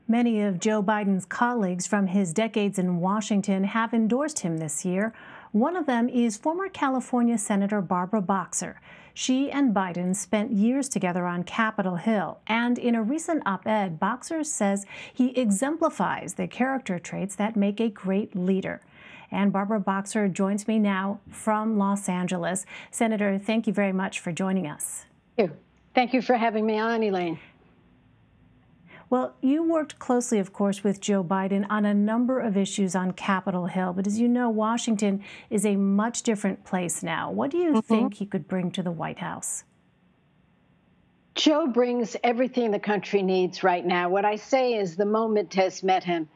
Many of Joe Biden's colleagues from his decades in Washington have endorsed him this year. One of them is former California Senator Barbara Boxer. She and Biden spent years together on Capitol Hill, and in a recent op-ed, Boxer says he exemplifies the character traits that make a great leader. And Barbara Boxer joins me now from Los Angeles. Senator, thank you very much for joining us. Thank you for having me on, Elaine. Well, you worked closely, of course, with Joe Biden on a number of issues on Capitol Hill. But as you know, Washington is a much different place now. What do you think he could bring to the White House? Joe brings everything the country needs right now. What I say is the moment has met him,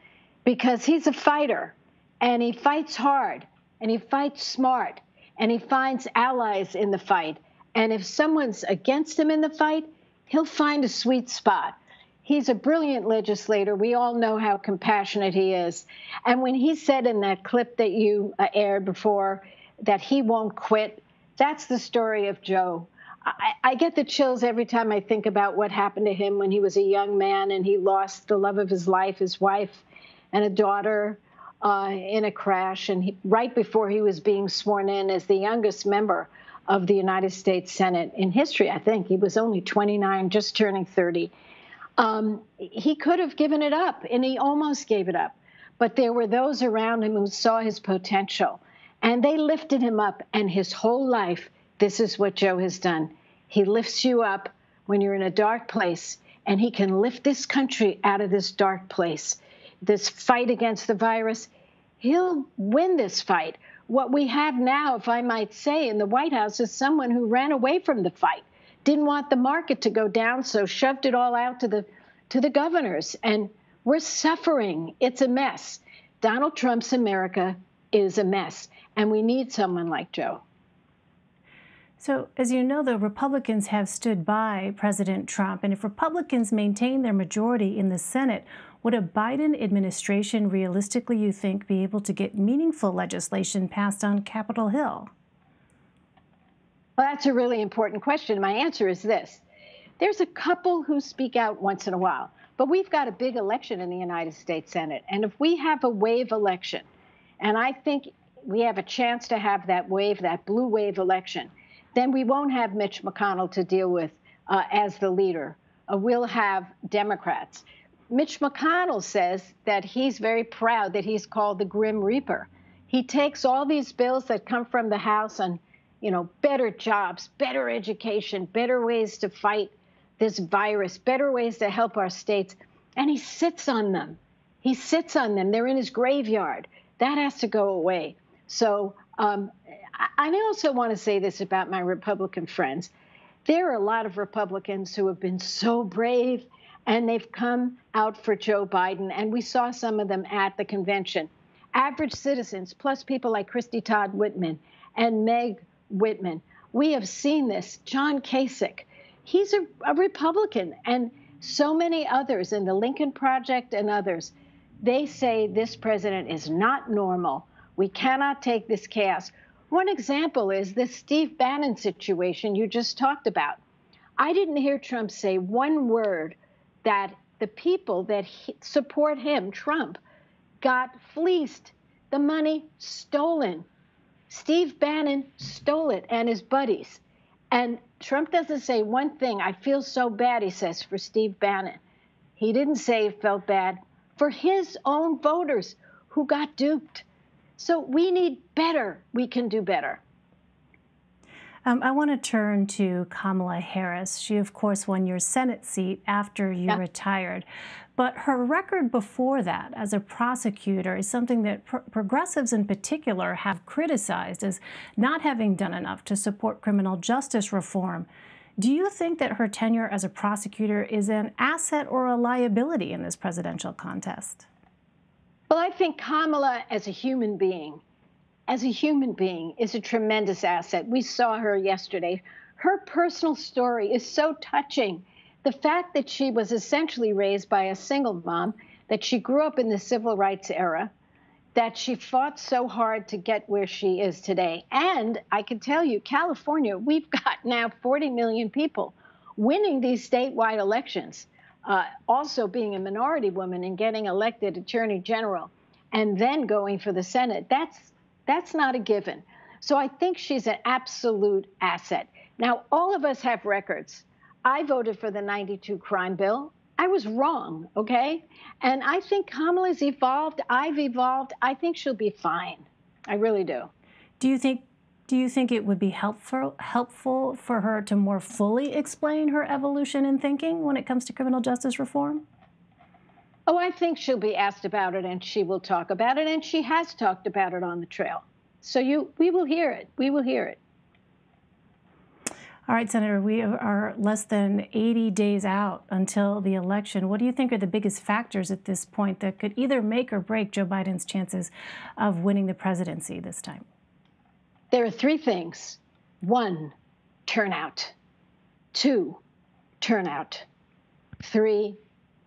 because he's a fighter, and he fights hard, and he fights smart, and he finds allies in the fight. And if someone's against him in the fight, he'll find a sweet spot. He's a brilliant legislator. We all know how compassionate he is. And when he said in that clip that you aired before that he won't quit, that's the story of Joe. I get the chills every time I think about what happened to him when he was a young man and he lost the love of his life, his wife and a daughter in a crash. And right before he was being sworn in as the youngest member of the United States Senate in history, I think. He was only 29, just turning 30. He could have given it up, and he almost gave it up. But there were those around him who saw his potential, and they lifted him up. And his whole life, this is what Joe has done. He lifts you up when you're in a dark place, and he can lift this country out of this dark place. This fight against the virus, he'll win this fight. What we have now, if I might say, in the White House is someone who ran away from the fight. Didn't want the market to go down, so shoved it all out to the governors. And we're suffering. It's a mess. Donald Trump's America is a mess, and we need someone like Joe. So, as you know, the Republicans have stood by President Trump, and if Republicans maintain their majority in the Senate, would a Biden administration realistically, you think, be able to get meaningful legislation passed on Capitol Hill? Well, that's a really important question. My answer is this. There's a couple who speak out once in a while, but we've got a big election in the United States Senate. And if we have a wave election, and I think we have a chance to have that wave, that blue wave election, then we won't have Mitch McConnell to deal with as the leader. We'll have Democrats. Mitch McConnell says that he's very proud that he's called the Grim Reaper. He takes all these bills that come from the House on better jobs, better education, better ways to fight this virus, better ways to help our states. And he sits on them. He sits on them. They're in his graveyard. That has to go away. So I also want to say this about my Republican friends. There are a lot of Republicans who have been so brave, and they've come out for Joe Biden. And we saw some of them at the convention. Average citizens, plus people like Christy Todd Whitman and Meg Whitman. We have seen this. John Kasich, he's a Republican, and so many others in the Lincoln Project and others. They say this president is not normal. We cannot take this chaos. One example is this Steve Bannon situation you just talked about. I didn't hear Trump say one word that the people that support him, Trump, got fleeced, the money stolen. Steve Bannon stole it, and his buddies. And Trump doesn't say one thing. I feel so bad, he says, for Steve Bannon. He didn't say he felt bad for his own voters who got duped. So we need better. We can do better. I want to turn to Kamala Harris. She, of course, won your Senate seat after you retired. But her record before that as a prosecutor is something that progressives in particular have criticized as not having done enough to support criminal justice reform. Do you think that her tenure as a prosecutor is an asset or a liability in this presidential contest? Well, I think Kamala, as a human being, is a tremendous asset. We saw her yesterday. Her personal story is so touching. The fact that she was essentially raised by a single mom, that she grew up in the civil rights era, that she fought so hard to get where she is today. And I can tell you, California, we've got now 40 million people winning these statewide elections. also being a minority woman and getting elected attorney general and then going for the Senate, that's not a given. So I think she's an absolute asset. Now, all of us have records. I voted for the 92 crime bill. I was wrong, okay? And I think Kamala's evolved. I've evolved. I think she'll be fine. I really do. Do you think it would be helpful for her to more fully explain her evolution in thinking when it comes to criminal justice reform? Oh, I think she'll be asked about it and she will talk about it, and she has talked about it on the trail. So we will hear it. We will hear it. All right, Senator, we are less than 80 days out until the election. What do you think are the biggest factors at this point that could either make or break Joe Biden's chances of winning the presidency this time? There are three things. One, turnout. Two, turnout. Three,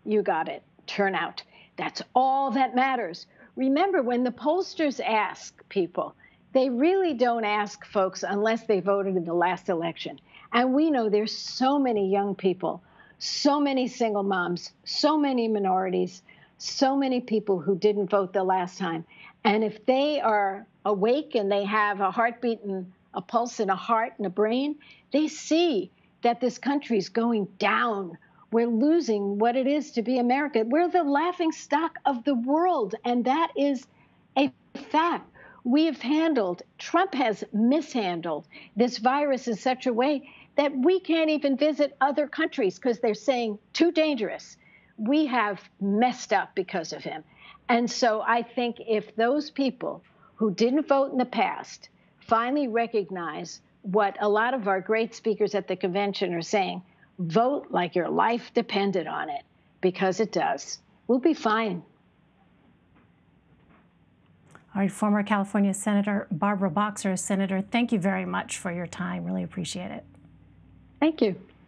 you got it, turnout. That's all that matters. Remember, when the pollsters ask people, they really don't ask folks unless they voted in the last election. And we know there's so many young people, so many single moms, so many minorities, so many people who didn't vote the last time. And if they are awake and they have a heartbeat and a pulse and a heart and a brain, they see that this country is going down. We're losing what it is to be America. We're the laughing stock of the world, and that is a fact. We have Trump has mishandled this virus in such a way that we can't even visit other countries because they're saying too dangerous. We have messed up because of him. And so I think if those people who didn't vote in the past finally recognize what a lot of our great speakers at the convention are saying, vote like your life depended on it, because it does. We'll be fine. All right, former California Senator Barbara Boxer. Senator, thank you very much for your time. Really appreciate it. Thank you.